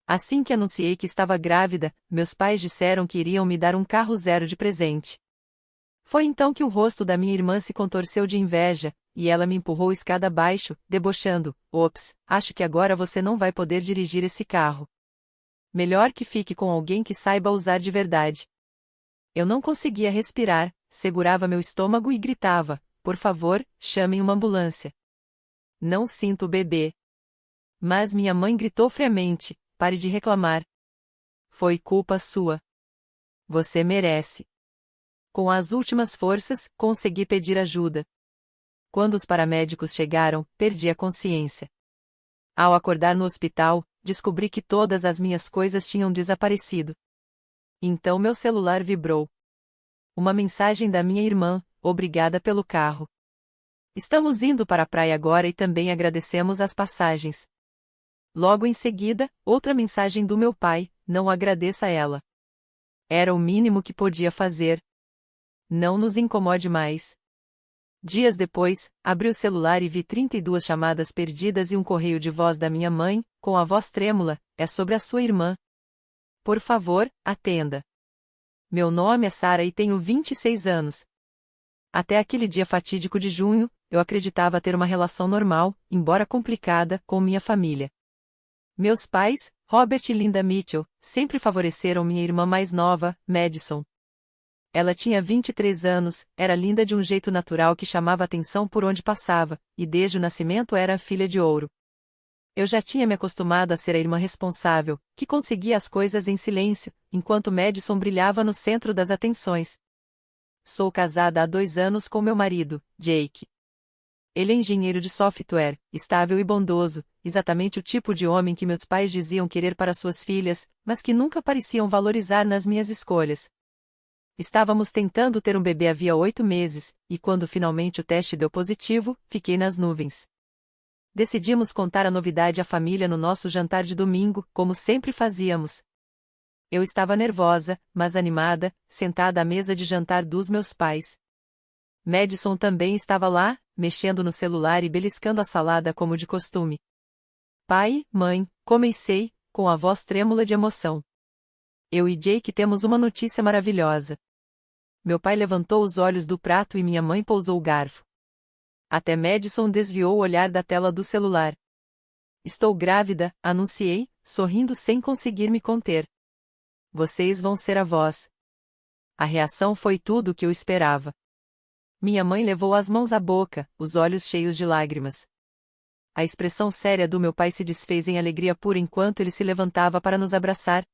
Assim que anunciei que estava grávida, meus pais disseram que iriam me dar um carro zero de presente. Foi então que o rosto da minha irmã se contorceu de inveja, e ela me empurrou escada abaixo, debochando: "Ops, acho que agora você não vai poder dirigir esse carro. Melhor que fique com alguém que saiba usar de verdade." Eu não conseguia respirar, segurava meu estômago e gritava: "Por favor, chamem uma ambulância. Não sinto o bebê." Mas minha mãe gritou friamente: "Pare de reclamar. Foi culpa sua. Você merece." Com as últimas forças, consegui pedir ajuda. Quando os paramédicos chegaram, perdi a consciência. Ao acordar no hospital, descobri que todas as minhas coisas tinham desaparecido. Então meu celular vibrou. Uma mensagem da minha irmã: "Obrigada pelo carro. Estamos indo para a praia agora e também agradecemos as passagens." Logo em seguida, outra mensagem do meu pai: "Não agradeça a ela. Era o mínimo que podia fazer. Não nos incomode mais." Dias depois, abri o celular e vi 32 chamadas perdidas e um correio de voz da minha mãe, com a voz trêmula: "É sobre a sua irmã. Por favor, atenda. Meu nome é Sara e tenho 26 anos." Até aquele dia fatídico de junho, eu acreditava ter uma relação normal, embora complicada, com minha família. Meus pais, Robert e Linda Mitchell, sempre favoreceram minha irmã mais nova, Madison. Ela tinha 23 anos, era linda de um jeito natural que chamava atenção por onde passava, e desde o nascimento era a filha de ouro. Eu já tinha me acostumado a ser a irmã responsável, que conseguia as coisas em silêncio, enquanto Madison brilhava no centro das atenções. Sou casada há 2 anos com meu marido, Jake. Ele é engenheiro de software, estável e bondoso, exatamente o tipo de homem que meus pais diziam querer para suas filhas, mas que nunca pareciam valorizar nas minhas escolhas. Estávamos tentando ter um bebê havia 8 meses, e quando finalmente o teste deu positivo, fiquei nas nuvens. Decidimos contar a novidade à família no nosso jantar de domingo, como sempre fazíamos. Eu estava nervosa, mas animada, sentada à mesa de jantar dos meus pais. Madison também estava lá, mexendo no celular e beliscando a salada como de costume. "Pai, mãe", comecei, com a voz trêmula de emoção. "Eu e Jake temos uma notícia maravilhosa." Meu pai levantou os olhos do prato e minha mãe pousou o garfo. Até Madison desviou o olhar da tela do celular. "Estou grávida", anunciei, sorrindo sem conseguir me conter. "Vocês vão ser avós." A reação foi tudo o que eu esperava. Minha mãe levou as mãos à boca, os olhos cheios de lágrimas. A expressão séria do meu pai se desfez em alegria pura enquanto ele se levantava para nos abraçar.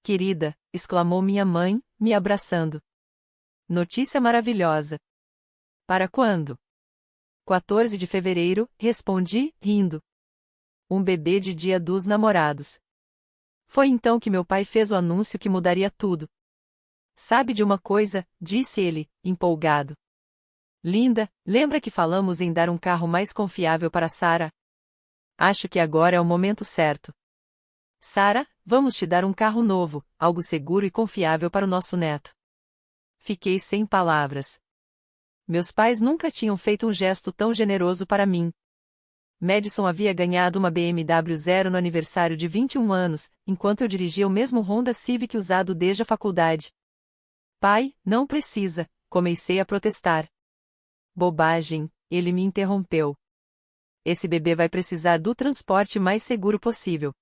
"Querida", exclamou minha mãe, me abraçando. "Notícia maravilhosa." "Para quando?" 14 de fevereiro, respondi, rindo. "Um bebê de Dia dos Namorados." Foi então que meu pai fez o anúncio que mudaria tudo. "Sabe de uma coisa?", disse ele, empolgado. "Linda, lembra que falamos em dar um carro mais confiável para Sara? Acho que agora é o momento certo. Sara, vamos te dar um carro novo, algo seguro e confiável para o nosso neto." Fiquei sem palavras. Meus pais nunca tinham feito um gesto tão generoso para mim. Madison havia ganhado uma BMW Zero no aniversário de 21 anos, enquanto eu dirigia o mesmo Honda Civic usado desde a faculdade. "Pai, não precisa", comecei a protestar. "Bobagem", ele me interrompeu. "Esse bebê vai precisar do transporte mais seguro possível.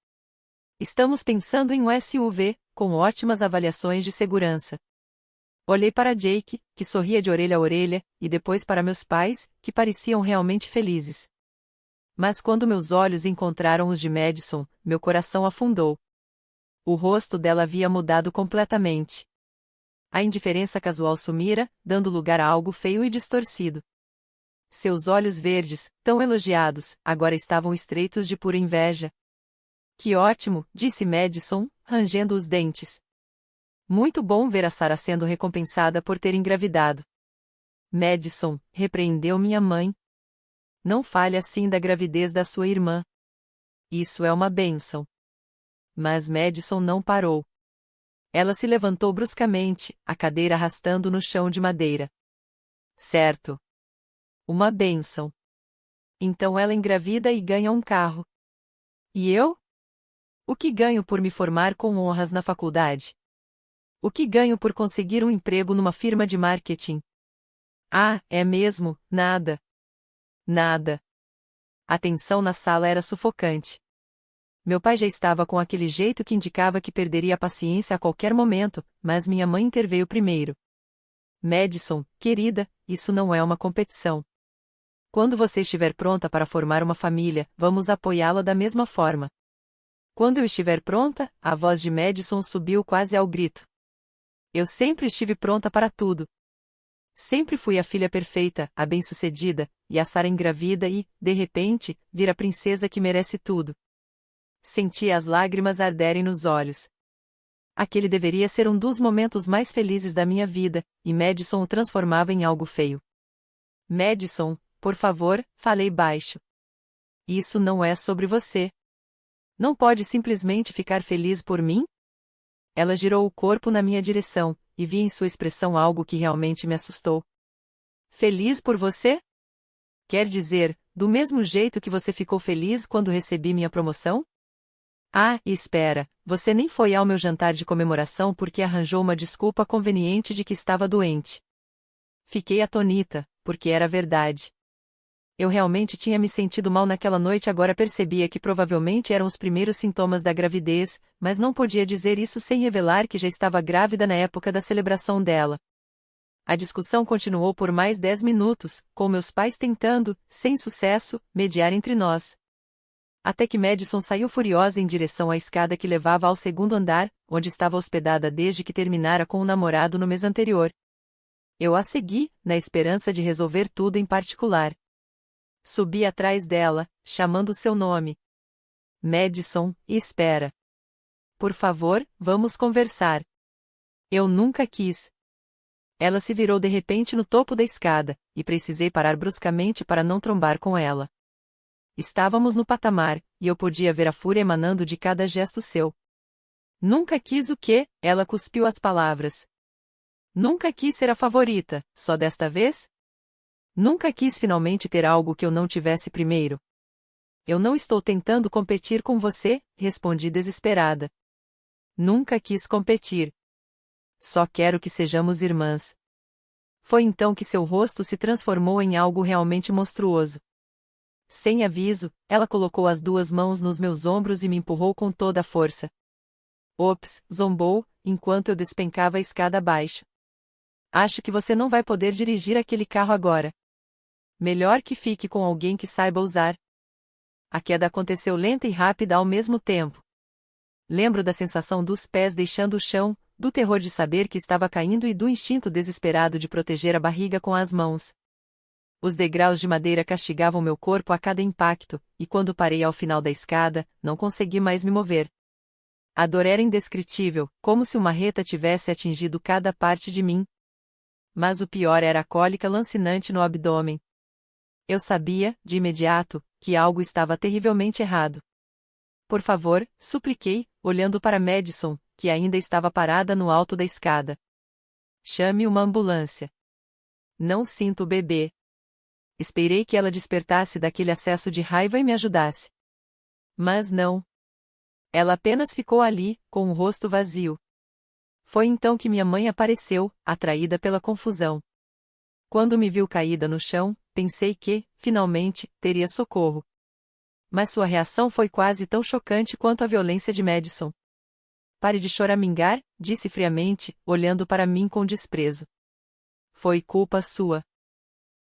Estamos pensando em um SUV, com ótimas avaliações de segurança." Olhei para Jake, que sorria de orelha a orelha, e depois para meus pais, que pareciam realmente felizes. Mas quando meus olhos encontraram os de Madison, meu coração afundou. O rosto dela havia mudado completamente. A indiferença casual sumira, dando lugar a algo feio e distorcido. Seus olhos verdes, tão elogiados, agora estavam estreitos de pura inveja. "Que ótimo", disse Madison, rangendo os dentes. "Muito bom ver a Sara sendo recompensada por ter engravidado." "Madison", repreendeu minha mãe. "Não fale assim da gravidez da sua irmã. Isso é uma bênção." Mas Madison não parou. Ela se levantou bruscamente, a cadeira arrastando no chão de madeira. "Certo. Uma bênção. Então ela engravida e ganha um carro. E eu?" O que ganho por me formar com honras na faculdade? O que ganho por conseguir um emprego numa firma de marketing? Ah, é mesmo, nada. Nada. A tensão na sala era sufocante. Meu pai já estava com aquele jeito que indicava que perderia a paciência a qualquer momento, mas minha mãe interveio primeiro. Madison, querida, isso não é uma competição. Quando você estiver pronta para formar uma família, vamos apoiá-la da mesma forma. Quando eu estiver pronta, a voz de Madison subiu quase ao grito. Eu sempre estive pronta para tudo. Sempre fui a filha perfeita, a bem-sucedida, e a Sarah engravida e, de repente, vir a princesa que merece tudo. Sentia as lágrimas arderem nos olhos. Aquele deveria ser um dos momentos mais felizes da minha vida, e Madison o transformava em algo feio. Madison, por favor, falei baixo. Isso não é sobre você. Não pode simplesmente ficar feliz por mim? Ela girou o corpo na minha direção, e vi em sua expressão algo que realmente me assustou. Feliz por você? Quer dizer, do mesmo jeito que você ficou feliz quando recebi minha promoção? Ah, e espera, você nem foi ao meu jantar de comemoração porque arranjou uma desculpa conveniente de que estava doente. Fiquei atônita, porque era verdade. Eu realmente tinha me sentido mal naquela noite e agora percebia que provavelmente eram os primeiros sintomas da gravidez, mas não podia dizer isso sem revelar que já estava grávida na época da celebração dela. A discussão continuou por mais 10 minutos, com meus pais tentando, sem sucesso, mediar entre nós. Até que Madison saiu furiosa em direção à escada que levava ao segundo andar, onde estava hospedada desde que terminara com o namorado no mês anterior. Eu a segui, na esperança de resolver tudo em particular. Subi atrás dela, chamando seu nome. Madison, espera. Por favor, vamos conversar. Eu nunca quis. Ela se virou de repente no topo da escada, e precisei parar bruscamente para não trombar com ela. Estávamos no patamar, e eu podia ver a fúria emanando de cada gesto seu. Nunca quis o quê? Ela cuspiu as palavras. Nunca quis ser a favorita, só desta vez? Nunca quis finalmente ter algo que eu não tivesse primeiro. Eu não estou tentando competir com você, respondi desesperada. Nunca quis competir. Só quero que sejamos irmãs. Foi então que seu rosto se transformou em algo realmente monstruoso. Sem aviso, ela colocou as duas mãos nos meus ombros e me empurrou com toda a força. Ops, zombou, enquanto eu despencava a escada abaixo. Acho que você não vai poder dirigir aquele carro agora. Melhor que fique com alguém que saiba usar. A queda aconteceu lenta e rápida ao mesmo tempo. Lembro da sensação dos pés deixando o chão, do terror de saber que estava caindo e do instinto desesperado de proteger a barriga com as mãos. Os degraus de madeira castigavam meu corpo a cada impacto, e quando parei ao final da escada, não consegui mais me mover. A dor era indescritível, como se uma reta tivesse atingido cada parte de mim. Mas o pior era a cólica lancinante no abdômen. Eu sabia, de imediato, que algo estava terrivelmente errado. Por favor, supliquei, olhando para Madison, que ainda estava parada no alto da escada. Chame uma ambulância. Não sinto o bebê. Esperei que ela despertasse daquele acesso de raiva e me ajudasse. Mas não. Ela apenas ficou ali, com o rosto vazio. Foi então que minha mãe apareceu, atraída pela confusão. Quando me viu caída no chão, pensei que, finalmente, teria socorro. Mas sua reação foi quase tão chocante quanto a violência de Madison. Pare de choramingar, disse friamente, olhando para mim com desprezo. Foi culpa sua.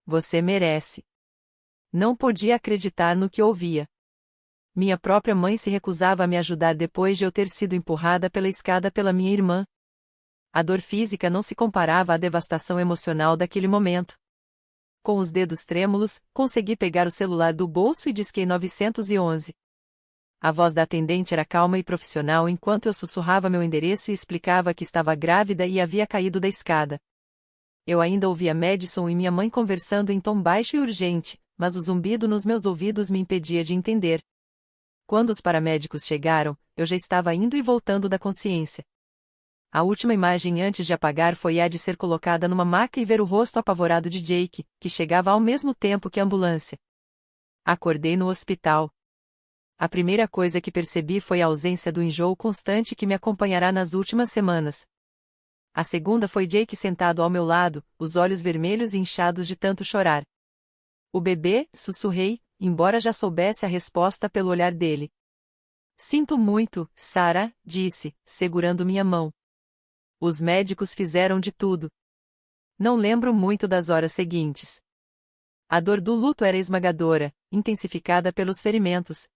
Você merece. Não podia acreditar no que ouvia. Minha própria mãe se recusava a me ajudar depois de eu ter sido empurrada pela escada pela minha irmã. A dor física não se comparava à devastação emocional daquele momento. Com os dedos trêmulos, consegui pegar o celular do bolso e disquei 911. A voz da atendente era calma e profissional enquanto eu sussurrava meu endereço e explicava que estava grávida e havia caído da escada. Eu ainda ouvia Madison e minha mãe conversando em tom baixo e urgente, mas o zumbido nos meus ouvidos me impedia de entender. Quando os paramédicos chegaram, eu já estava indo e voltando da consciência. A última imagem antes de apagar foi a de ser colocada numa maca e ver o rosto apavorado de Jake, que chegava ao mesmo tempo que a ambulância. Acordei no hospital. A primeira coisa que percebi foi a ausência do enjoo constante que me acompanhará nas últimas semanas. A segunda foi Jake sentado ao meu lado, os olhos vermelhos e inchados de tanto chorar. O bebê, sussurrei, embora já soubesse a resposta pelo olhar dele. Sinto muito, Sarah, disse, segurando minha mão. Os médicos fizeram de tudo. Não lembro muito das horas seguintes. A dor do luto era esmagadora, intensificada pelos ferimentos.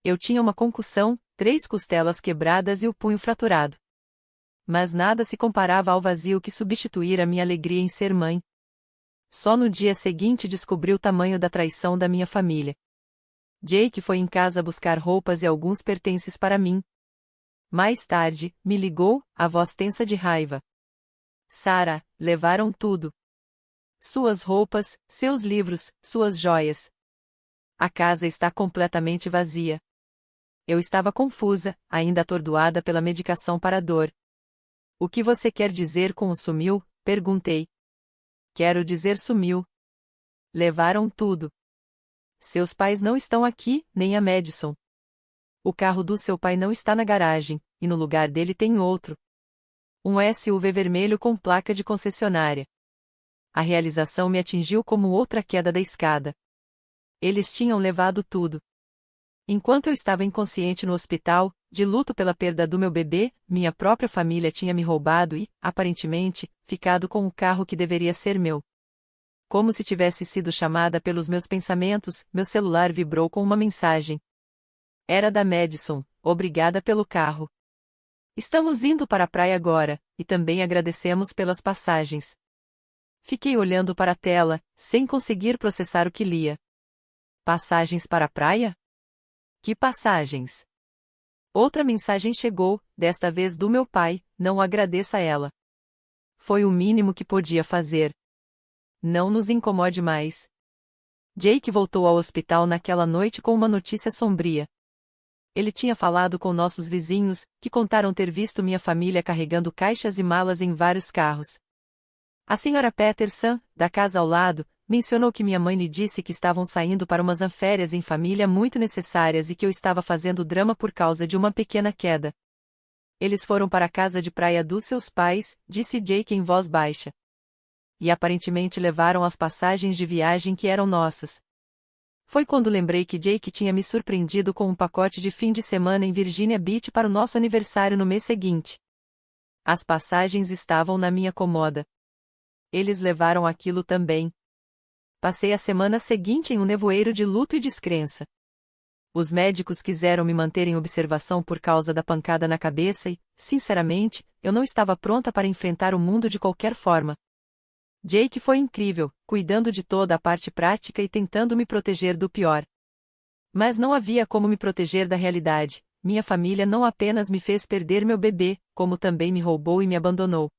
Eu tinha uma concussão, 3 costelas quebradas e o punho fraturado. Mas nada se comparava ao vazio que substituíra minha alegria em ser mãe. Só no dia seguinte descobri o tamanho da traição da minha família. Jake foi em casa buscar roupas e alguns pertences para mim. Mais tarde, me ligou, a voz tensa de raiva. Sarah, levaram tudo. Suas roupas, seus livros, suas joias. A casa está completamente vazia. Eu estava confusa, ainda atordoada pela medicação para a dor. O que você quer dizer com o sumiu? Perguntei. Quero dizer sumiu. Levaram tudo. Seus pais não estão aqui, nem a Madison. O carro do seu pai não está na garagem, e no lugar dele tem outro. Um SUV vermelho com placa de concessionária. A realização me atingiu como outra queda da escada. Eles tinham levado tudo. Enquanto eu estava inconsciente no hospital, de luto pela perda do meu bebê, minha própria família tinha me roubado e, aparentemente, ficado com o carro que deveria ser meu. Como se tivesse sido chamada pelos meus pensamentos, meu celular vibrou com uma mensagem. Era da Madison, obrigada pelo carro. Estamos indo para a praia agora, e também agradecemos pelas passagens. Fiquei olhando para a tela, sem conseguir processar o que lia. Passagens para a praia? Que passagens? Outra mensagem chegou, desta vez do meu pai, não agradeça a ela. Foi o mínimo que podia fazer. Não nos incomode mais. Jake voltou ao hospital naquela noite com uma notícia sombria. Ele tinha falado com nossos vizinhos, que contaram ter visto minha família carregando caixas e malas em vários carros. A senhora Peterson, da casa ao lado, mencionou que minha mãe lhe disse que estavam saindo para umas férias em família muito necessárias e que eu estava fazendo drama por causa de uma pequena queda. Eles foram para a casa de praia dos seus pais, disse Jake em voz baixa. E aparentemente levaram as passagens de viagem que eram nossas. Foi quando lembrei que Jake tinha me surpreendido com um pacote de fim de semana em Virginia Beach para o nosso aniversário no mês seguinte. As passagens estavam na minha comoda. Eles levaram aquilo também. Passei a semana seguinte em um nevoeiro de luto e descrença. Os médicos quiseram me manter em observação por causa da pancada na cabeça e, sinceramente, eu não estava pronta para enfrentar o mundo de qualquer forma. Jake foi incrível, cuidando de toda a parte prática e tentando me proteger do pior. Mas não havia como me proteger da realidade. Minha família não apenas me fez perder meu bebê, como também me roubou e me abandonou.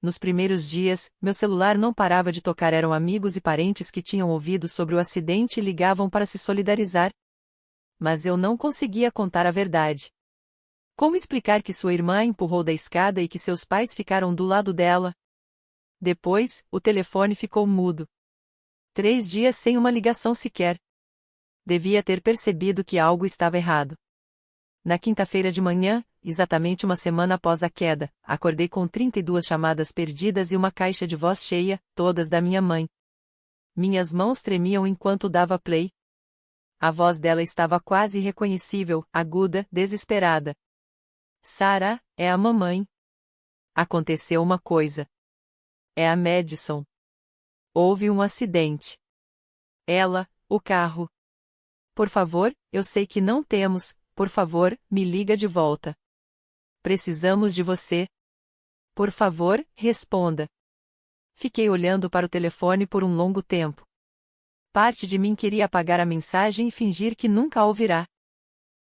Nos primeiros dias, meu celular não parava de tocar. Eram amigos e parentes que tinham ouvido sobre o acidente e ligavam para se solidarizar. Mas eu não conseguia contar a verdade. Como explicar que sua irmã a empurrou da escada e que seus pais ficaram do lado dela? Depois, o telefone ficou mudo. 3 dias sem uma ligação sequer. Devia ter percebido que algo estava errado. Na quinta-feira de manhã, exatamente uma semana após a queda, acordei com 32 chamadas perdidas e uma caixa de voz cheia, todas da minha mãe. Minhas mãos tremiam enquanto dava play. A voz dela estava quase irreconhecível, aguda, desesperada. Sarah, é a mamãe. Aconteceu uma coisa. É a Madison. Houve um acidente. Ela, o carro. Por favor, eu sei que não temos, por favor, me liga de volta. Precisamos de você. Por favor, responda. Fiquei olhando para o telefone por um longo tempo. Parte de mim queria apagar a mensagem e fingir que nunca a ouvirá.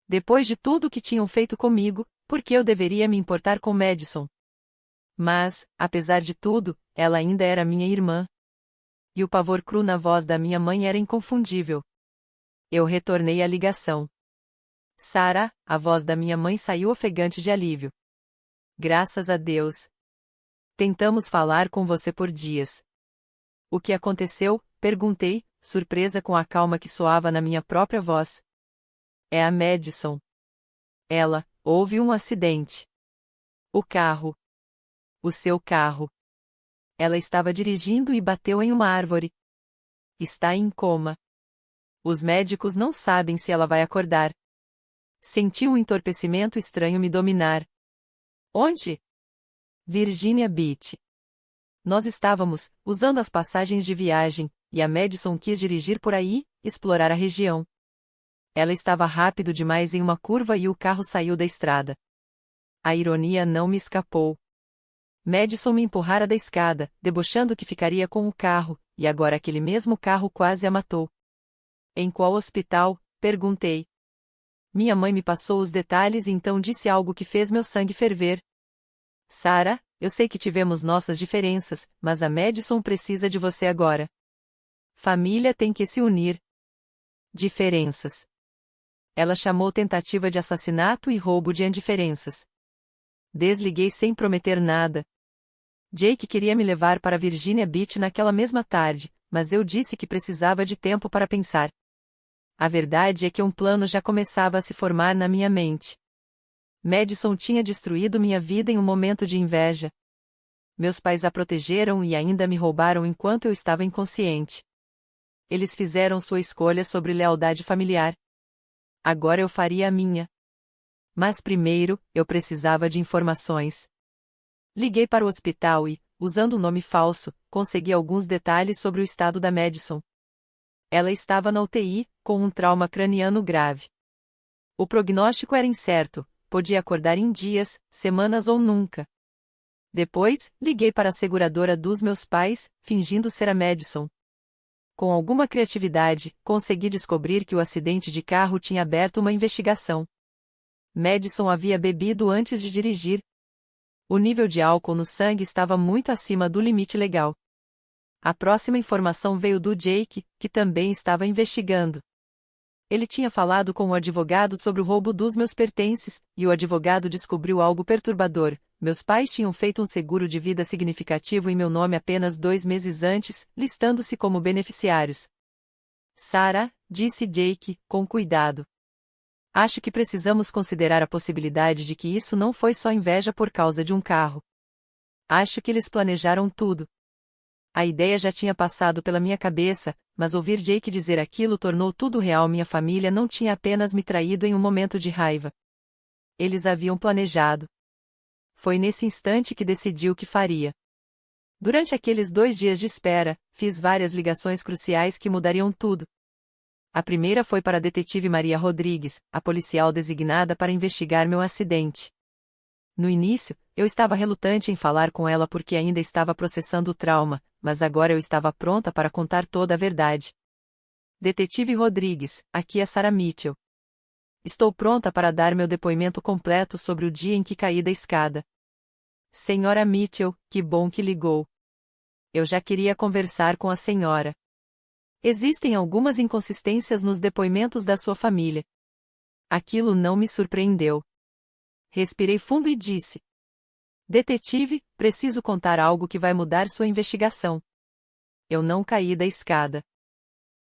Depois de tudo o que tinham feito comigo, por que eu deveria me importar com Madison? Mas, apesar de tudo, ela ainda era minha irmã. E o pavor cru na voz da minha mãe era inconfundível. Eu retornei a ligação. Sarah, a voz da minha mãe saiu ofegante de alívio. Graças a Deus. Tentamos falar com você por dias. O que aconteceu? Perguntei, surpresa com a calma que soava na minha própria voz. É a Madison. Ela, houve um acidente. O carro. O seu carro. Ela estava dirigindo e bateu em uma árvore. Está em coma. Os médicos não sabem se ela vai acordar. Senti um entorpecimento estranho me dominar. Onde? Virginia Beach. Nós estávamos, usando as passagens de viagem, e a Madison quis dirigir por aí, explorar a região. Ela estava rápido demais em uma curva e o carro saiu da estrada. A ironia não me escapou. Madison me empurrara da escada, debochando que ficaria com o carro, e agora aquele mesmo carro quase a matou. Em qual hospital? Perguntei. Minha mãe me passou os detalhes e então disse algo que fez meu sangue ferver. Sarah, eu sei que tivemos nossas diferenças, mas a Madison precisa de você agora. Família tem que se unir. Diferenças. Ela chamou tentativa de assassinato e roubo de indiferenças. Desliguei sem prometer nada. Jake queria me levar para Virginia Beach naquela mesma tarde, mas eu disse que precisava de tempo para pensar. A verdade é que um plano já começava a se formar na minha mente. Madison tinha destruído minha vida em um momento de inveja. Meus pais a protegeram e ainda me roubaram enquanto eu estava inconsciente. Eles fizeram sua escolha sobre lealdade familiar. Agora eu faria a minha. Mas primeiro, eu precisava de informações. Liguei para o hospital e, usando um nome falso, consegui alguns detalhes sobre o estado da Madison. Ela estava na UTI, com um trauma craniano grave. O prognóstico era incerto, podia acordar em dias, semanas ou nunca. Depois, liguei para a seguradora dos meus pais, fingindo ser a Madison. Com alguma criatividade, consegui descobrir que o acidente de carro tinha aberto uma investigação. Madison havia bebido antes de dirigir. O nível de álcool no sangue estava muito acima do limite legal. A próxima informação veio do Jake, que também estava investigando. Ele tinha falado com o advogado sobre o roubo dos meus pertences, e o advogado descobriu algo perturbador. Meus pais tinham feito um seguro de vida significativo em meu nome apenas 2 meses antes, listando-se como beneficiários. Sarah, disse Jake, com cuidado. Acho que precisamos considerar a possibilidade de que isso não foi só inveja por causa de um carro. Acho que eles planejaram tudo. A ideia já tinha passado pela minha cabeça, mas ouvir Jake dizer aquilo tornou tudo real. Minha família não tinha apenas me traído em um momento de raiva. Eles haviam planejado. Foi nesse instante que decidi o que faria. Durante aqueles 2 dias de espera, fiz várias ligações cruciais que mudariam tudo. A primeira foi para a detetive Maria Rodrigues, a policial designada para investigar meu acidente. No início, eu estava relutante em falar com ela porque ainda estava processando o trauma, mas agora eu estava pronta para contar toda a verdade. Detetive Rodrigues, aqui é Sarah Mitchell. Estou pronta para dar meu depoimento completo sobre o dia em que caí da escada. Senhora Mitchell, que bom que ligou. Eu já queria conversar com a senhora. Existem algumas inconsistências nos depoimentos da sua família. Aquilo não me surpreendeu. Respirei fundo e disse: Detetive, preciso contar algo que vai mudar sua investigação. Eu não caí da escada.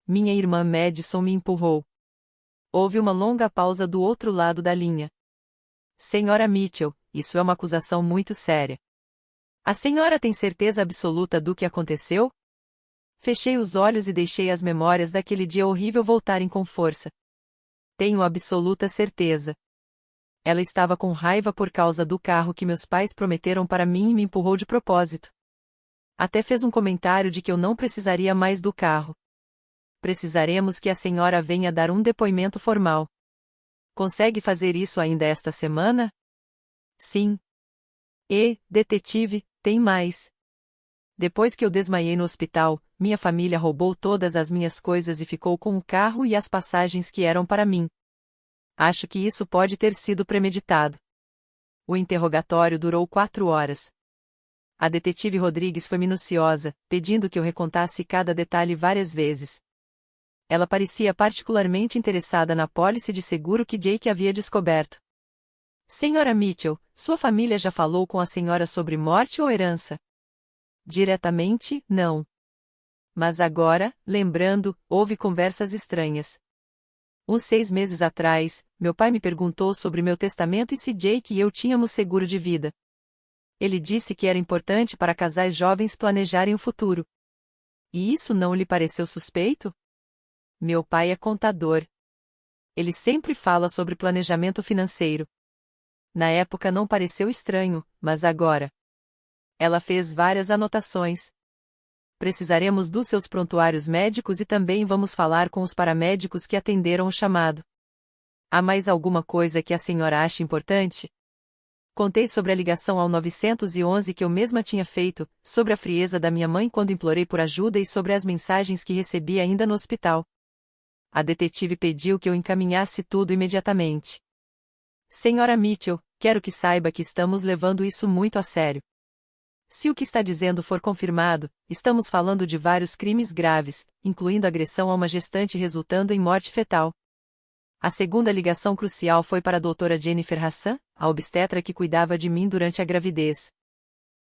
Minha irmã Madison me empurrou. Houve uma longa pausa do outro lado da linha. Senhora Mitchell, isso é uma acusação muito séria. A senhora tem certeza absoluta do que aconteceu? Fechei os olhos e deixei as memórias daquele dia horrível voltarem com força. Tenho absoluta certeza. Ela estava com raiva por causa do carro que meus pais prometeram para mim e me empurrou de propósito. Até fez um comentário de que eu não precisaria mais do carro. Precisaremos que a senhora venha dar um depoimento formal. Consegue fazer isso ainda esta semana? Sim. E, detetive, tem mais. Depois que eu desmaiei no hospital, minha família roubou todas as minhas coisas e ficou com o carro e as passagens que eram para mim. Acho que isso pode ter sido premeditado. O interrogatório durou 4 horas. A detetive Rodrigues foi minuciosa, pedindo que eu recontasse cada detalhe várias vezes. Ela parecia particularmente interessada na pólice de seguro que Jake havia descoberto. Senhora Mitchell, sua família já falou com a senhora sobre morte ou herança? Diretamente, não. Mas agora, lembrando, houve conversas estranhas. Uns 6 meses atrás, meu pai me perguntou sobre meu testamento e se Jake e eu tínhamos seguro de vida. Ele disse que era importante para casais jovens planejarem o futuro. E isso não lhe pareceu suspeito? Meu pai é contador. Ele sempre fala sobre planejamento financeiro. Na época não pareceu estranho, mas agora. Ela fez várias anotações. Precisaremos dos seus prontuários médicos e também vamos falar com os paramédicos que atenderam o chamado. Há mais alguma coisa que a senhora acha importante? Contei sobre a ligação ao 911 que eu mesma tinha feito, sobre a frieza da minha mãe quando implorei por ajuda e sobre as mensagens que recebi ainda no hospital. A detetive pediu que eu encaminhasse tudo imediatamente. Senhora Mitchell, quero que saiba que estamos levando isso muito a sério. Se o que está dizendo for confirmado, estamos falando de vários crimes graves, incluindo agressão a uma gestante resultando em morte fetal. A segunda ligação crucial foi para a doutora Jennifer Hassan, a obstetra que cuidava de mim durante a gravidez.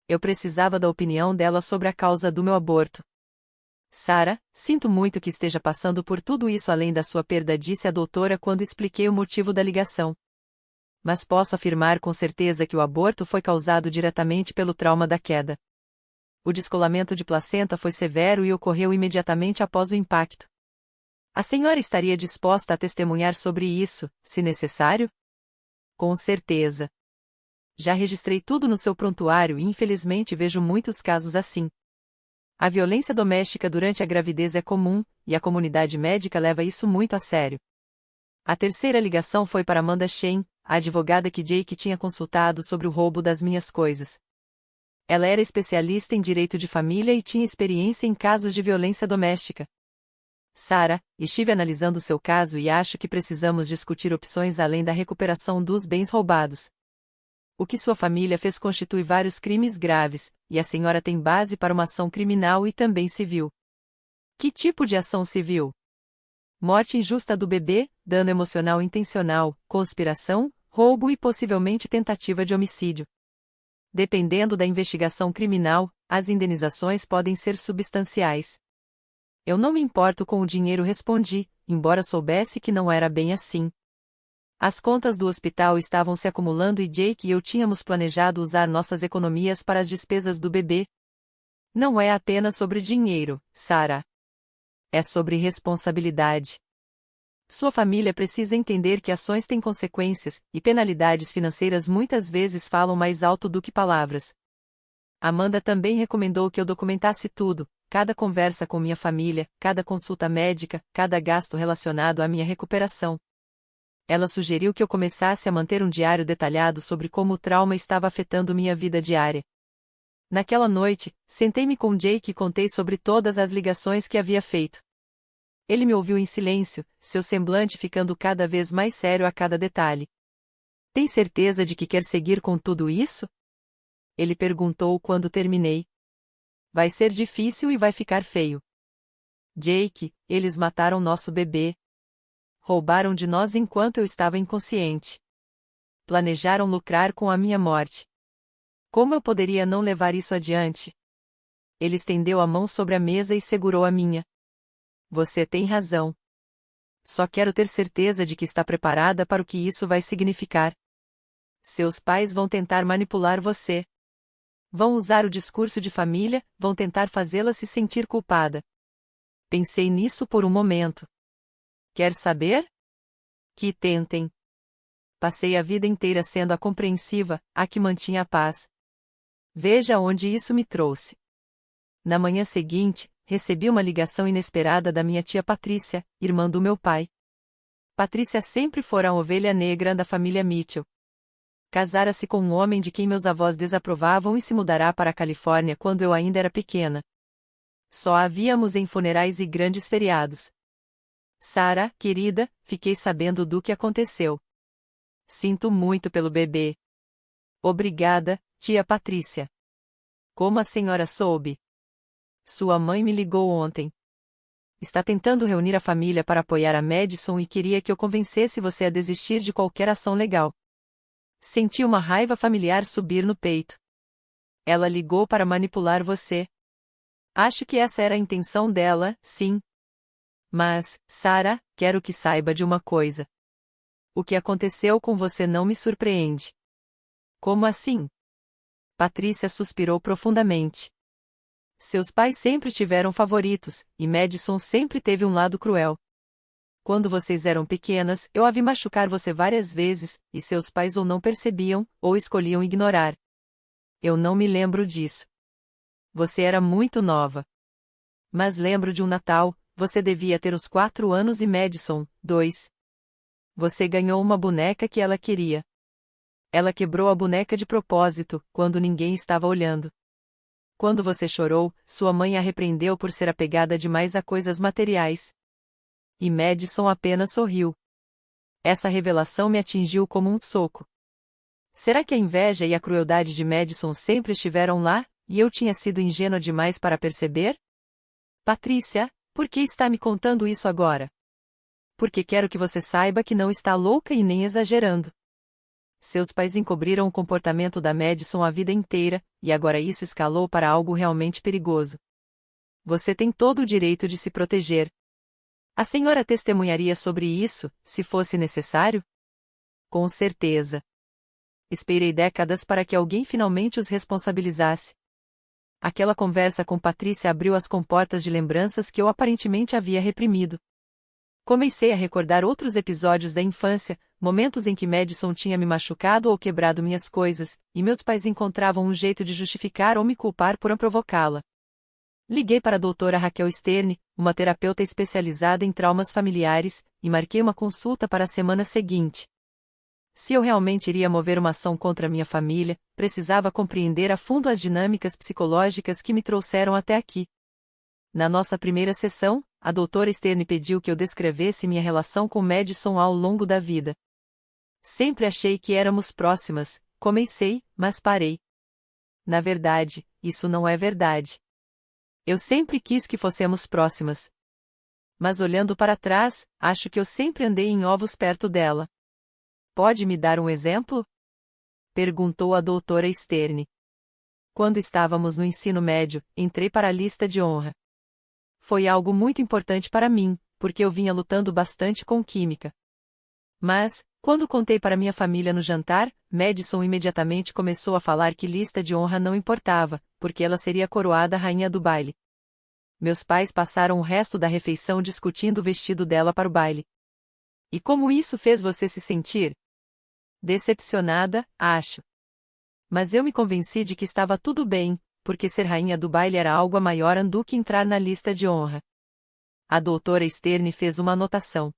Eu precisava da opinião dela sobre a causa do meu aborto. Sarah, sinto muito que esteja passando por tudo isso além da sua perda, disse a doutora quando expliquei o motivo da ligação. Mas posso afirmar com certeza que o aborto foi causado diretamente pelo trauma da queda. O descolamento de placenta foi severo e ocorreu imediatamente após o impacto. A senhora estaria disposta a testemunhar sobre isso, se necessário? Com certeza. Já registrei tudo no seu prontuário e infelizmente vejo muitos casos assim. A violência doméstica durante a gravidez é comum, e a comunidade médica leva isso muito a sério. A terceira ligação foi para Amanda Shane, a advogada que Jake tinha consultado sobre o roubo das minhas coisas. Ela era especialista em direito de família e tinha experiência em casos de violência doméstica. Sarah, estive analisando seu caso e acho que precisamos discutir opções além da recuperação dos bens roubados. O que sua família fez constitui vários crimes graves, e a senhora tem base para uma ação criminal e também civil. Que tipo de ação civil? Morte injusta do bebê, dano emocional intencional, conspiração, roubo e possivelmente tentativa de homicídio. Dependendo da investigação criminal, as indenizações podem ser substanciais. Eu não me importo com o dinheiro, respondi, embora soubesse que não era bem assim. As contas do hospital estavam se acumulando e Jake e eu tínhamos planejado usar nossas economias para as despesas do bebê. Não é apenas sobre dinheiro, Sarah. É sobre responsabilidade. Sua família precisa entender que ações têm consequências, e penalidades financeiras muitas vezes falam mais alto do que palavras. Amanda também recomendou que eu documentasse tudo, cada conversa com minha família, cada consulta médica, cada gasto relacionado à minha recuperação. Ela sugeriu que eu começasse a manter um diário detalhado sobre como o trauma estava afetando minha vida diária. Naquela noite, sentei-me com Jake e contei sobre todas as ligações que havia feito. Ele me ouviu em silêncio, seu semblante ficando cada vez mais sério a cada detalhe. Tem certeza de que quer seguir com tudo isso? Ele perguntou quando terminei. Vai ser difícil e vai ficar feio. Jake, eles mataram nosso bebê. Roubaram de nós enquanto eu estava inconsciente. Planejaram lucrar com a minha morte. Como eu poderia não levar isso adiante? Ele estendeu a mão sobre a mesa e segurou a minha. Você tem razão. Só quero ter certeza de que está preparada para o que isso vai significar. Seus pais vão tentar manipular você. Vão usar o discurso de família, vão tentar fazê-la se sentir culpada. Pensei nisso por um momento. Quer saber? Que tentem. Passei a vida inteira sendo a compreensiva, a que mantinha a paz. Veja onde isso me trouxe. Na manhã seguinte, recebi uma ligação inesperada da minha tia Patrícia, irmã do meu pai. Patrícia sempre fora a ovelha negra da família Mitchell. Casara-se com um homem de quem meus avós desaprovavam e se mudará para a Califórnia quando eu ainda era pequena. Só a víamos em funerais e grandes feriados. Sarah, querida, fiquei sabendo do que aconteceu. Sinto muito pelo bebê. Obrigada, tia Patrícia. Como a senhora soube? Sua mãe me ligou ontem. Está tentando reunir a família para apoiar a Madison e queria que eu convencesse você a desistir de qualquer ação legal. Senti uma raiva familiar subir no peito. Ela ligou para manipular você. Acho que essa era a intenção dela, sim. Mas, Sarah, quero que saiba de uma coisa. O que aconteceu com você não me surpreende. Como assim? Patrícia suspirou profundamente. Seus pais sempre tiveram favoritos, e Madison sempre teve um lado cruel. Quando vocês eram pequenas, eu a vi machucar você várias vezes, e seus pais ou não percebiam, ou escolhiam ignorar. Eu não me lembro disso. Você era muito nova. Mas lembro de um Natal, você devia ter uns 4 anos e Madison, 2. Você ganhou uma boneca que ela queria. Ela quebrou a boneca de propósito, quando ninguém estava olhando. Quando você chorou, sua mãe a repreendeu por ser apegada demais a coisas materiais. E Madison apenas sorriu. Essa revelação me atingiu como um soco. Será que a inveja e a crueldade de Madison sempre estiveram lá, e eu tinha sido ingênua demais para perceber? Patrícia, por que está me contando isso agora? Porque quero que você saiba que não está louca e nem exagerando. Seus pais encobriram o comportamento da Madison a vida inteira, e agora isso escalou para algo realmente perigoso. Você tem todo o direito de se proteger. A senhora testemunharia sobre isso, se fosse necessário? Com certeza. Esperei décadas para que alguém finalmente os responsabilizasse. Aquela conversa com Patrícia abriu as comportas de lembranças que eu aparentemente havia reprimido. Comecei a recordar outros episódios da infância, momentos em que Madison tinha me machucado ou quebrado minhas coisas, e meus pais encontravam um jeito de justificar ou me culpar por provocá-la. Liguei para a doutora Raquel Stern, uma terapeuta especializada em traumas familiares, e marquei uma consulta para a semana seguinte. Se eu realmente iria mover uma ação contra minha família, precisava compreender a fundo as dinâmicas psicológicas que me trouxeram até aqui. Na nossa primeira sessão, a doutora Stern pediu que eu descrevesse minha relação com Madison ao longo da vida. Sempre achei que éramos próximas, comecei, mas parei. Na verdade, isso não é verdade. Eu sempre quis que fossemos próximas. Mas olhando para trás, acho que eu sempre andei em ovos perto dela. Pode me dar um exemplo? Perguntou a doutora Stern. Quando estávamos no ensino médio, entrei para a lista de honra. Foi algo muito importante para mim, porque eu vinha lutando bastante com química. Mas, quando contei para minha família no jantar, Madison imediatamente começou a falar que lista de honra não importava, porque ela seria coroada rainha do baile. Meus pais passaram o resto da refeição discutindo o vestido dela para o baile. E como isso fez você se sentir? Decepcionada, acho. Mas eu me convenci de que estava tudo bem, porque ser rainha do baile era algo maior do que entrar na lista de honra. A doutora Stern fez uma anotação.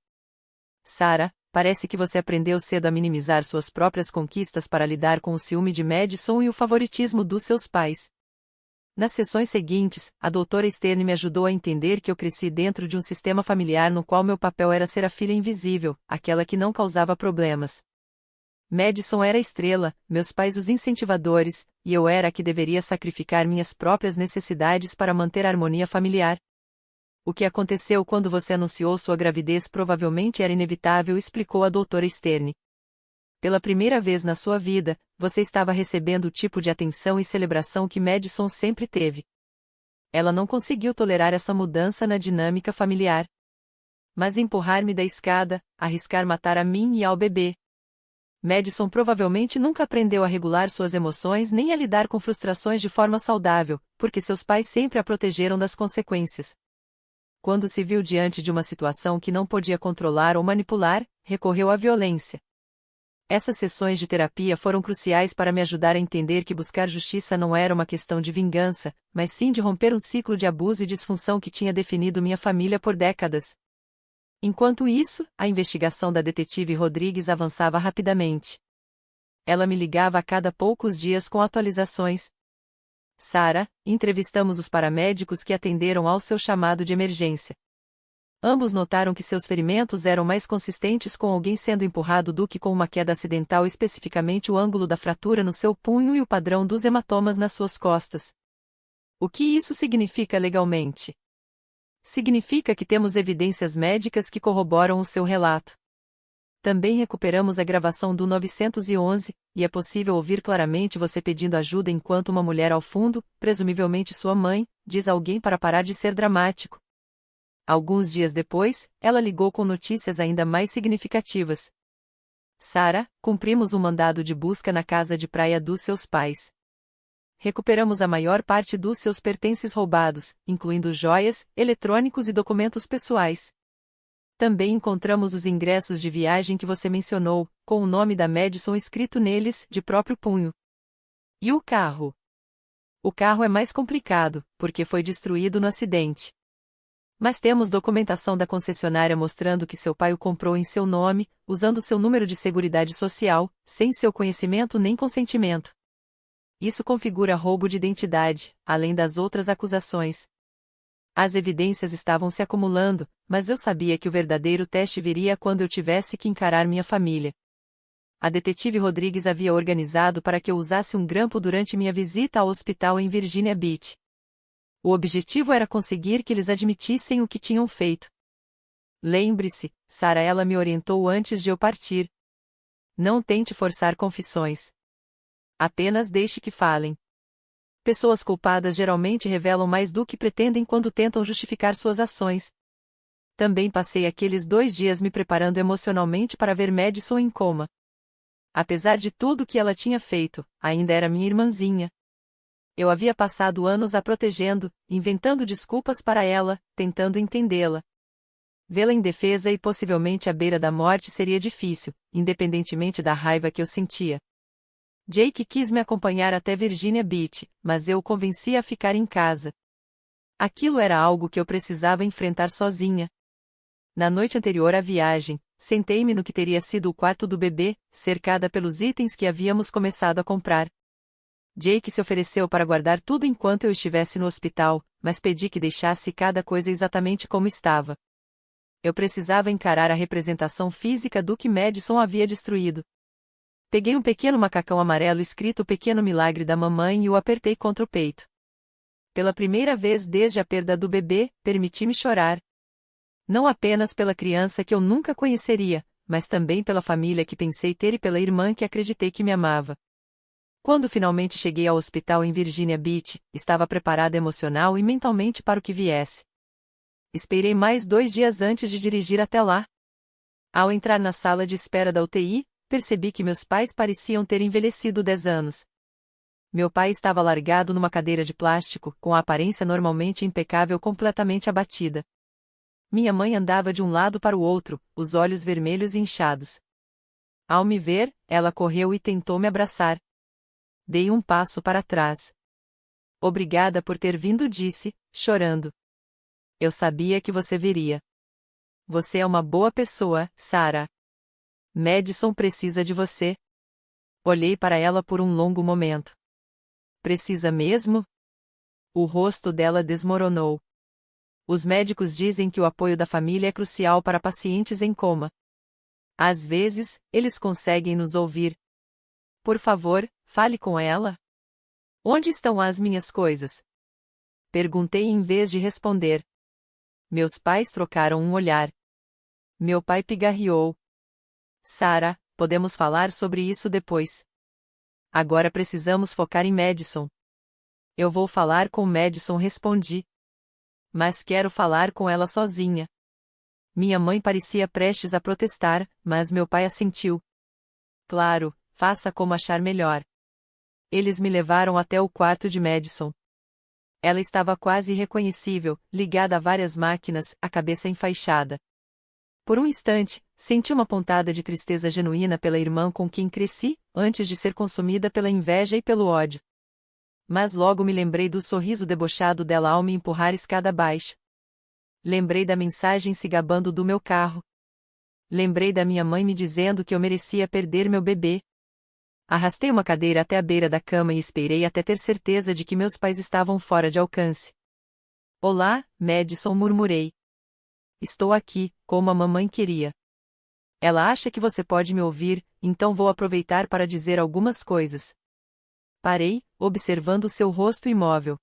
Sarah, parece que você aprendeu cedo a minimizar suas próprias conquistas para lidar com o ciúme de Madison e o favoritismo dos seus pais. Nas sessões seguintes, a doutora Stern me ajudou a entender que eu cresci dentro de um sistema familiar no qual meu papel era ser a filha invisível, aquela que não causava problemas. Madison era a estrela, meus pais os incentivadores, e eu era a que deveria sacrificar minhas próprias necessidades para manter a harmonia familiar. O que aconteceu quando você anunciou sua gravidez provavelmente era inevitável, explicou a doutora Stern. Pela primeira vez na sua vida, você estava recebendo o tipo de atenção e celebração que Madison sempre teve. Ela não conseguiu tolerar essa mudança na dinâmica familiar. Mas empurrar-me da escada, arriscar matar a mim e ao bebê. Madison provavelmente nunca aprendeu a regular suas emoções nem a lidar com frustrações de forma saudável, porque seus pais sempre a protegeram das consequências. Quando se viu diante de uma situação que não podia controlar ou manipular, recorreu à violência. Essas sessões de terapia foram cruciais para me ajudar a entender que buscar justiça não era uma questão de vingança, mas sim de romper um ciclo de abuso e disfunção que tinha definido minha família por décadas. Enquanto isso, a investigação da detetive Rodrigues avançava rapidamente. Ela me ligava a cada poucos dias com atualizações. Sarah, entrevistamos os paramédicos que atenderam ao seu chamado de emergência. Ambos notaram que seus ferimentos eram mais consistentes com alguém sendo empurrado do que com uma queda acidental, especificamente o ângulo da fratura no seu punho e o padrão dos hematomas nas suas costas. O que isso significa legalmente? Significa que temos evidências médicas que corroboram o seu relato. Também recuperamos a gravação do 911, e é possível ouvir claramente você pedindo ajuda enquanto uma mulher ao fundo, presumivelmente sua mãe, diz a alguém para parar de ser dramático. Alguns dias depois, ela ligou com notícias ainda mais significativas. Sarah, cumprimos um mandado de busca na casa de praia dos seus pais. Recuperamos a maior parte dos seus pertences roubados, incluindo joias, eletrônicos e documentos pessoais. Também encontramos os ingressos de viagem que você mencionou, com o nome da Madison escrito neles, de próprio punho. E o carro? O carro é mais complicado, porque foi destruído no acidente. Mas temos documentação da concessionária mostrando que seu pai o comprou em seu nome, usando seu número de seguridade social, sem seu conhecimento nem consentimento. Isso configura roubo de identidade, além das outras acusações. As evidências estavam se acumulando, mas eu sabia que o verdadeiro teste viria quando eu tivesse que encarar minha família. A detetive Rodrigues havia organizado para que eu usasse um grampo durante minha visita ao hospital em Virginia Beach. O objetivo era conseguir que eles admitissem o que tinham feito. Lembre-se, Sarah, ela me orientou antes de eu partir. Não tente forçar confissões. Apenas deixe que falem. Pessoas culpadas geralmente revelam mais do que pretendem quando tentam justificar suas ações. Também passei aqueles 2 dias me preparando emocionalmente para ver Madison em coma. Apesar de tudo que ela tinha feito, ainda era minha irmãzinha. Eu havia passado anos a protegendo, inventando desculpas para ela, tentando entendê-la. Vê-la indefesa e possivelmente à beira da morte seria difícil, independentemente da raiva que eu sentia. Jake quis me acompanhar até Virginia Beach, mas eu o convenci a ficar em casa. Aquilo era algo que eu precisava enfrentar sozinha. Na noite anterior à viagem, sentei-me no que teria sido o quarto do bebê, cercada pelos itens que havíamos começado a comprar. Jake se ofereceu para guardar tudo enquanto eu estivesse no hospital, mas pedi que deixasse cada coisa exatamente como estava. Eu precisava encarar a representação física do que Madison havia destruído. Peguei um pequeno macacão amarelo escrito Pequeno Milagre da Mamãe e o apertei contra o peito. Pela primeira vez desde a perda do bebê, permiti-me chorar. Não apenas pela criança que eu nunca conheceria, mas também pela família que pensei ter e pela irmã que acreditei que me amava. Quando finalmente cheguei ao hospital em Virginia Beach, estava preparada emocional e mentalmente para o que viesse. Esperei mais 2 dias antes de dirigir até lá. Ao entrar na sala de espera da UTI, percebi que meus pais pareciam ter envelhecido 10 anos. Meu pai estava largado numa cadeira de plástico, com a aparência normalmente impecável completamente abatida. Minha mãe andava de um lado para o outro, os olhos vermelhos e inchados. Ao me ver, ela correu e tentou me abraçar. Dei um passo para trás. Obrigada por ter vindo, disse, chorando. Eu sabia que você viria. Você é uma boa pessoa, Sarah. Madison precisa de você. Olhei para ela por um longo momento. Precisa mesmo? O rosto dela desmoronou. Os médicos dizem que o apoio da família é crucial para pacientes em coma. Às vezes, eles conseguem nos ouvir. Por favor, fale com ela. Onde estão as minhas coisas? Perguntei em vez de responder. Meus pais trocaram um olhar. Meu pai pigarreou. Sarah, podemos falar sobre isso depois. Agora precisamos focar em Madison. Eu vou falar com Madison, respondi. Mas quero falar com ela sozinha. Minha mãe parecia prestes a protestar, mas meu pai assentiu. Claro, faça como achar melhor. Eles me levaram até o quarto de Madison. Ela estava quase irreconhecível, ligada a várias máquinas, a cabeça enfaixada. Por um instante, senti uma pontada de tristeza genuína pela irmã com quem cresci, antes de ser consumida pela inveja e pelo ódio. Mas logo me lembrei do sorriso debochado dela ao me empurrar escada abaixo. Lembrei da mensagem se gabando do meu carro. Lembrei da minha mãe me dizendo que eu merecia perder meu bebê. Arrastei uma cadeira até a beira da cama e esperei até ter certeza de que meus pais estavam fora de alcance. Olá, Madison, murmurei. Estou aqui, como a mamãe queria. Ela acha que você pode me ouvir, então vou aproveitar para dizer algumas coisas. Parei, observando seu rosto imóvel.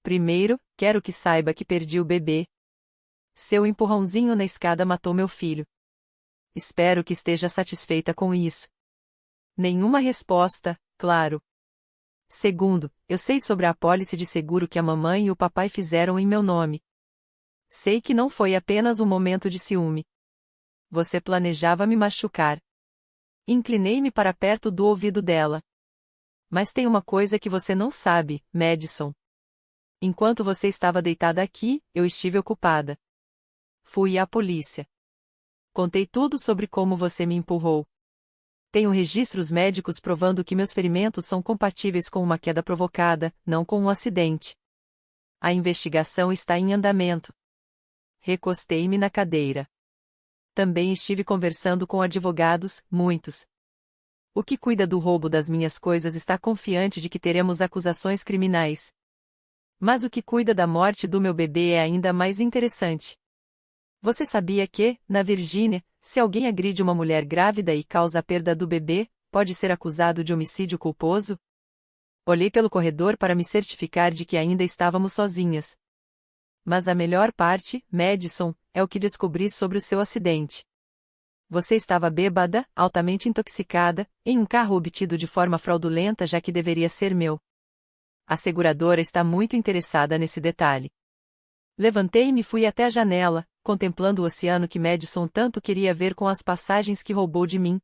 Primeiro, quero que saiba que perdi o bebê. Seu empurrãozinho na escada matou meu filho. Espero que esteja satisfeita com isso. Nenhuma resposta, claro. Segundo, eu sei sobre a apólice de seguro que a mamãe e o papai fizeram em meu nome. Sei que não foi apenas um momento de ciúme. Você planejava me machucar. Inclinei-me para perto do ouvido dela. Mas tem uma coisa que você não sabe, Madison. Enquanto você estava deitada aqui, eu estive ocupada. Fui à polícia. Contei tudo sobre como você me empurrou. Tenho registros médicos provando que meus ferimentos são compatíveis com uma queda provocada, não com um acidente. A investigação está em andamento. Recostei-me na cadeira. Também estive conversando com advogados, muitos. O que cuida do roubo das minhas coisas está confiante de que teremos acusações criminais. Mas o que cuida da morte do meu bebê é ainda mais interessante. Você sabia que, na Virgínia, se alguém agride uma mulher grávida e causa a perda do bebê, pode ser acusado de homicídio culposo? Olhei pelo corredor para me certificar de que ainda estávamos sozinhas. Mas a melhor parte, Madison, é o que descobri sobre o seu acidente. Você estava bêbada, altamente intoxicada, em um carro obtido de forma fraudulenta já que deveria ser meu. A seguradora está muito interessada nesse detalhe. Levantei-me e fui até a janela, contemplando o oceano que Madison tanto queria ver com as passagens que roubou de mim.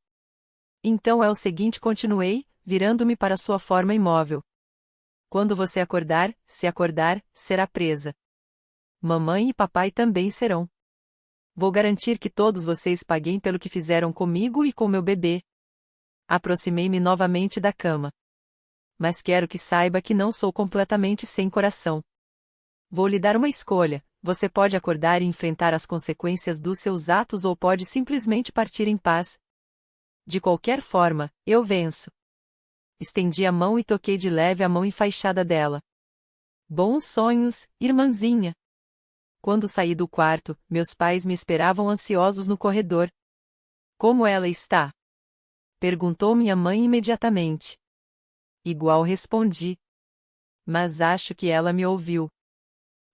Então é o seguinte, continuei, virando-me para sua forma imóvel. Quando você acordar, se acordar, será presa. Mamãe e papai também serão. Vou garantir que todos vocês paguem pelo que fizeram comigo e com meu bebê. Aproximei-me novamente da cama. Mas quero que saiba que não sou completamente sem coração. Vou lhe dar uma escolha: você pode acordar e enfrentar as consequências dos seus atos ou pode simplesmente partir em paz. De qualquer forma, eu venço. Estendi a mão e toquei de leve a mão enfaixada dela. Bons sonhos, irmãzinha. Quando saí do quarto, meus pais me esperavam ansiosos no corredor. Como ela está? Perguntou minha mãe imediatamente. Igual respondi. Mas acho que ela me ouviu.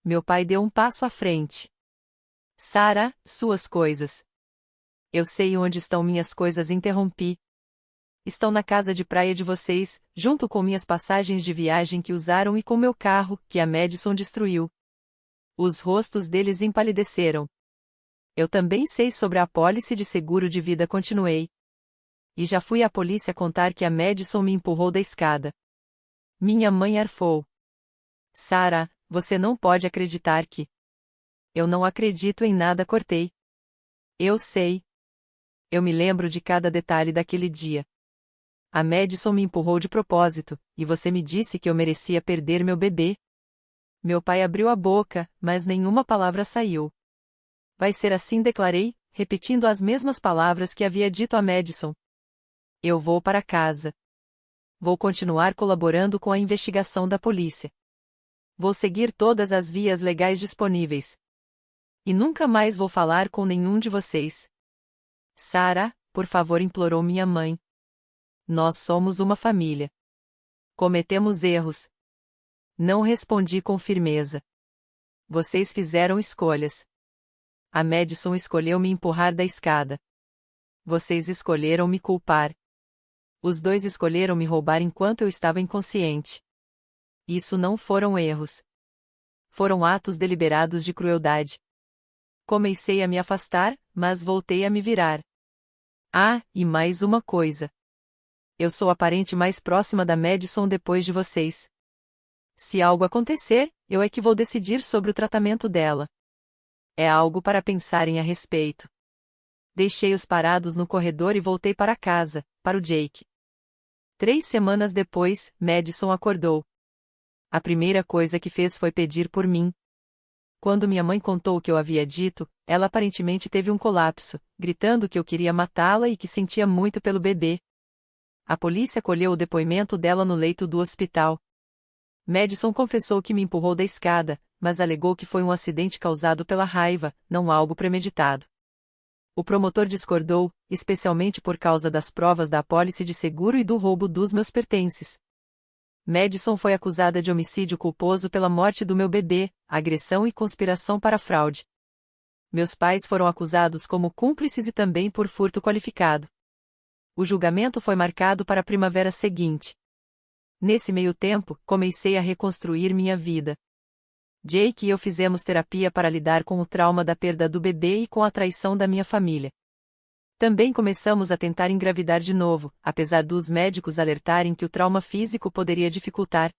Meu pai deu um passo à frente. Sarah, suas coisas. Eu sei onde estão minhas coisas, interrompi. Estão na casa de praia de vocês, junto com minhas passagens de viagem que usaram e com meu carro, que a Madison destruiu. Os rostos deles empalideceram. Eu também sei sobre a apólice de seguro de vida, continuei. E já fui à polícia contar que a Madison me empurrou da escada. Minha mãe arfou. Sarah, você não pode acreditar que... Eu não acredito em nada, cortei. Eu sei. Eu me lembro de cada detalhe daquele dia. A Madison me empurrou de propósito, e você me disse que eu merecia perder meu bebê. Meu pai abriu a boca, mas nenhuma palavra saiu. Vai ser assim, declarei, repetindo as mesmas palavras que havia dito a Madison. Eu vou para casa. Vou continuar colaborando com a investigação da polícia. Vou seguir todas as vias legais disponíveis. E nunca mais vou falar com nenhum de vocês. Sarah, por favor, implorou minha mãe. Nós somos uma família. Cometemos erros. Não respondi com firmeza. Vocês fizeram escolhas. A Madison escolheu me empurrar da escada. Vocês escolheram me culpar. Os dois escolheram me roubar enquanto eu estava inconsciente. Isso não foram erros. Foram atos deliberados de crueldade. Comecei a me afastar, mas voltei a me virar. Ah, e mais uma coisa. Eu sou a parente mais próxima da Madison depois de vocês. Se algo acontecer, eu é que vou decidir sobre o tratamento dela. É algo para pensarem a respeito. Deixei-os parados no corredor e voltei para casa, para o Jake. 3 semanas depois, Madison acordou. A primeira coisa que fez foi pedir por mim. Quando minha mãe contou o que eu havia dito, ela aparentemente teve um colapso, gritando que eu queria matá-la e que sentia muito pelo bebê. A polícia colheu o depoimento dela no leito do hospital. Madison confessou que me empurrou da escada, mas alegou que foi um acidente causado pela raiva, não algo premeditado. O promotor discordou, especialmente por causa das provas da apólice de seguro e do roubo dos meus pertences. Madison foi acusada de homicídio culposo pela morte do meu bebê, agressão e conspiração para fraude. Meus pais foram acusados como cúmplices e também por furto qualificado. O julgamento foi marcado para a primavera seguinte. Nesse meio tempo, comecei a reconstruir minha vida. Jake e eu fizemos terapia para lidar com o trauma da perda do bebê e com a traição da minha família. Também começamos a tentar engravidar de novo, apesar dos médicos alertarem que o trauma físico poderia dificultar.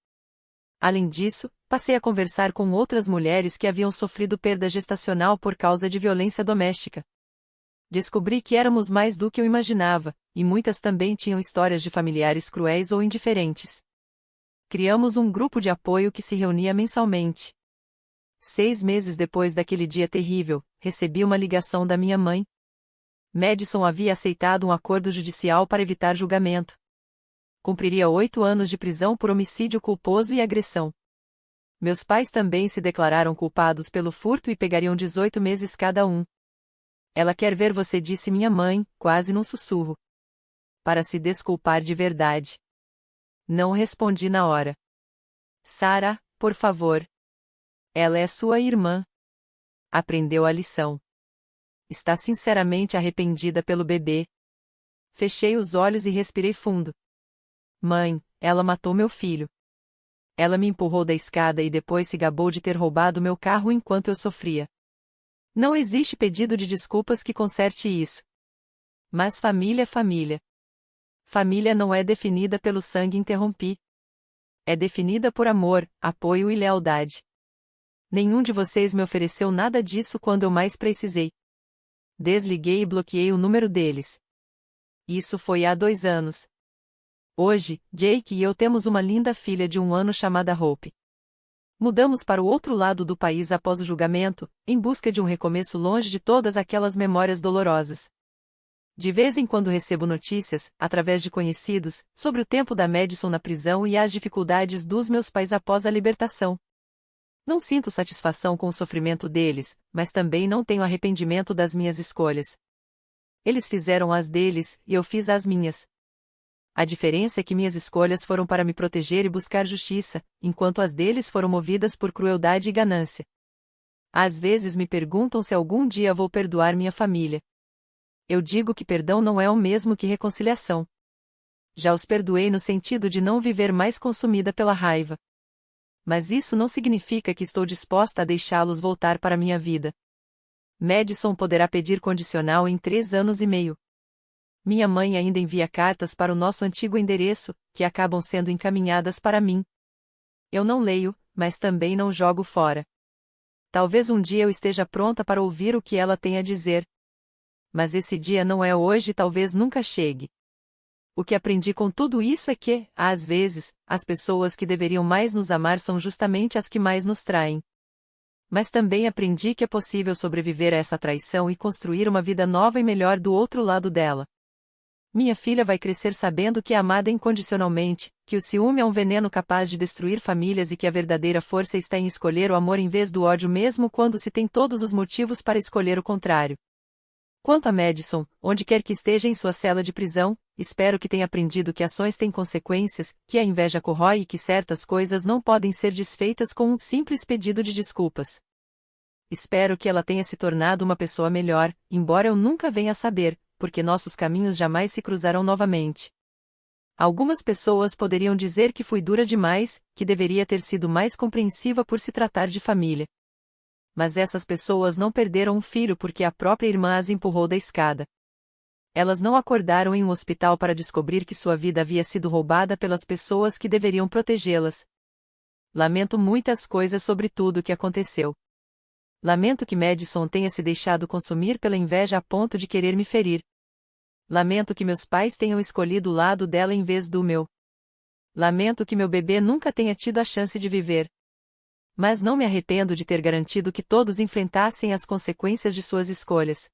Além disso, passei a conversar com outras mulheres que haviam sofrido perda gestacional por causa de violência doméstica. Descobri que éramos mais do que eu imaginava, e muitas também tinham histórias de familiares cruéis ou indiferentes. Criamos um grupo de apoio que se reunia mensalmente. 6 meses depois daquele dia terrível, recebi uma ligação da minha mãe. Madison havia aceitado um acordo judicial para evitar julgamento. Cumpriria 8 anos de prisão por homicídio culposo e agressão. Meus pais também se declararam culpados pelo furto e pegariam 18 meses cada um. Ela quer ver você, disse minha mãe, quase num sussurro. Para se desculpar de verdade. Não respondi na hora. Sarah, por favor. Ela é sua irmã. Aprendeu a lição. Está sinceramente arrependida pelo bebê. Fechei os olhos e respirei fundo. Mãe, ela matou meu filho. Ela me empurrou da escada e depois se gabou de ter roubado meu carro enquanto eu sofria. Não existe pedido de desculpas que conserte isso. Mas família é família. Família não é definida pelo sangue, interrompi. É definida por amor, apoio e lealdade. Nenhum de vocês me ofereceu nada disso quando eu mais precisei. Desliguei e bloqueei o número deles. Isso foi há 2 anos. Hoje, Jake e eu temos uma linda filha de 1 ano chamada Hope. Mudamos para o outro lado do país após o julgamento, em busca de um recomeço longe de todas aquelas memórias dolorosas. De vez em quando recebo notícias, através de conhecidos, sobre o tempo da Madison na prisão e as dificuldades dos meus pais após a libertação. Não sinto satisfação com o sofrimento deles, mas também não tenho arrependimento das minhas escolhas. Eles fizeram as deles, e eu fiz as minhas. A diferença é que minhas escolhas foram para me proteger e buscar justiça, enquanto as deles foram movidas por crueldade e ganância. Às vezes me perguntam se algum dia vou perdoar minha família. Eu digo que perdão não é o mesmo que reconciliação. Já os perdoei no sentido de não viver mais consumida pela raiva. Mas isso não significa que estou disposta a deixá-los voltar para minha vida. Madison poderá pedir condicional em 3 anos e meio. Minha mãe ainda envia cartas para o nosso antigo endereço, que acabam sendo encaminhadas para mim. Eu não leio, mas também não jogo fora. Talvez um dia eu esteja pronta para ouvir o que ela tem a dizer. Mas esse dia não é hoje e talvez nunca chegue. O que aprendi com tudo isso é que, às vezes, as pessoas que deveriam mais nos amar são justamente as que mais nos traem. Mas também aprendi que é possível sobreviver a essa traição e construir uma vida nova e melhor do outro lado dela. Minha filha vai crescer sabendo que é amada incondicionalmente, que o ciúme é um veneno capaz de destruir famílias e que a verdadeira força está em escolher o amor em vez do ódio mesmo quando se tem todos os motivos para escolher o contrário. Quanto a Madison, onde quer que esteja em sua cela de prisão, espero que tenha aprendido que ações têm consequências, que a inveja corrói e que certas coisas não podem ser desfeitas com um simples pedido de desculpas. Espero que ela tenha se tornado uma pessoa melhor, embora eu nunca venha a saber, porque nossos caminhos jamais se cruzarão novamente. Algumas pessoas poderiam dizer que fui dura demais, que deveria ter sido mais compreensiva por se tratar de família. Mas essas pessoas não perderam um filho porque a própria irmã as empurrou da escada. Elas não acordaram em um hospital para descobrir que sua vida havia sido roubada pelas pessoas que deveriam protegê-las. Lamento muitas coisas sobre tudo o que aconteceu. Lamento que Madison tenha se deixado consumir pela inveja a ponto de querer me ferir. Lamento que meus pais tenham escolhido o lado dela em vez do meu. Lamento que meu bebê nunca tenha tido a chance de viver. Mas não me arrependo de ter garantido que todos enfrentassem as consequências de suas escolhas.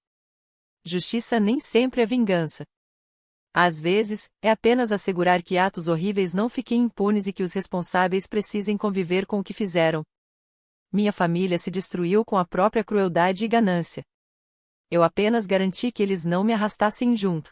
Justiça nem sempre é vingança. Às vezes, é apenas assegurar que atos horríveis não fiquem impunes e que os responsáveis precisem conviver com o que fizeram. Minha família se destruiu com a própria crueldade e ganância. Eu apenas garanti que eles não me arrastassem junto.